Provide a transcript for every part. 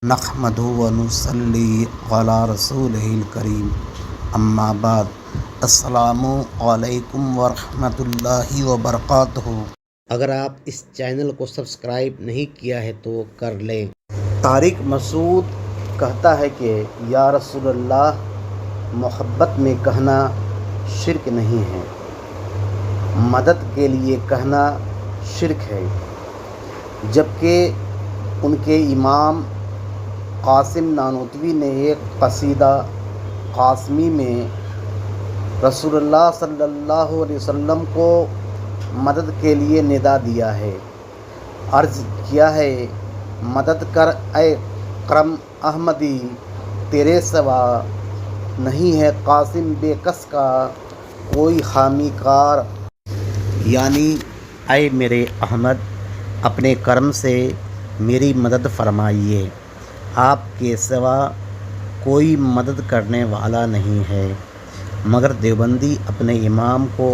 نحمدہ و نصلی علی رسولہ الکریم، اما بعد، السلام علیکم ورحمۃ اللہ وبرکاتہ۔ اگر آپ اس چینل کو سبسکرائب نہیں کیا ہے تو کر لیں۔ طارق مسعود کہتا ہے کہ یا رسول اللہ، محبت میں کہنا شرک نہیں ہے، مدد کے لیے کہنا شرک ہے، جبکہ ان کے امام قاسم نانوتوی نے ایک قصیدہ قاسمی میں رسول اللہ صلی اللہ علیہ وسلم کو مدد کے لیے ندا دیا ہے، عرض کیا ہے مدد کر اے کرم احمدی، تیرے سوا نہیں ہے قاسم بے کس کا کوئی حامی کار، یعنی اے میرے احمد، اپنے کرم سے میری مدد فرمائیے، آپ کے سوا کوئی مدد کرنے والا نہیں ہے۔ مگر دیوبندی اپنے امام کو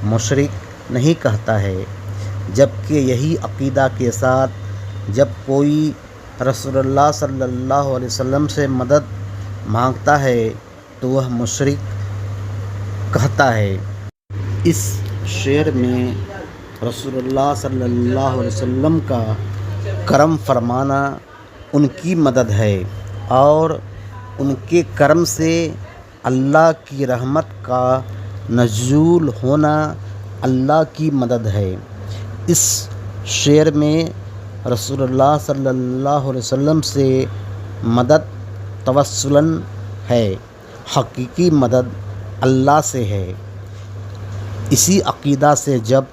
مشرک نہیں کہتا ہے، جبکہ یہی عقیدہ کے ساتھ جب کوئی رسول اللہ صلی اللہ علیہ وسلم سے مدد مانگتا ہے تو وہ مشرک کہتا ہے۔ اس شعر میں رسول اللہ صلی اللہ علیہ وسلم کا کرم فرمانا ان کی مدد ہے، اور ان کے کرم سے اللہ کی رحمت کا نزول ہونا اللہ کی مدد ہے۔ اس شعر میں رسول اللہ صلی اللہ علیہ وسلم سے مدد توسلاً ہے، حقیقی مدد اللہ سے ہے۔ اسی عقیدہ سے جب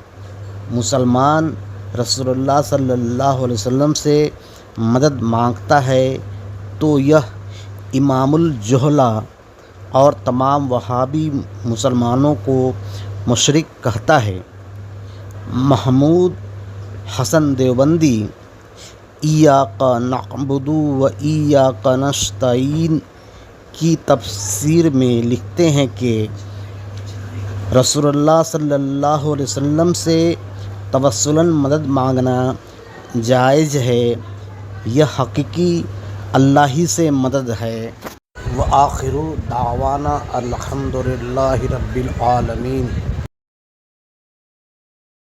مسلمان رسول اللہ صلی اللہ علیہ وسلم سے مدد مانگتا ہے تو یہ امام الجہلا اور تمام وہابی مسلمانوں کو مشرک کہتا ہے۔ محمود حسن دیوبندی ایاک نعبد و ایاک نستعین کی تفسیر میں لکھتے ہیں کہ رسول اللہ صلی اللہ علیہ وسلم سے توسلاً مدد مانگنا جائز ہے، یہ حقیقی اللہ ہی سے مدد ہے۔ وآخر دعوانا الحمد للہ رب العالمین۔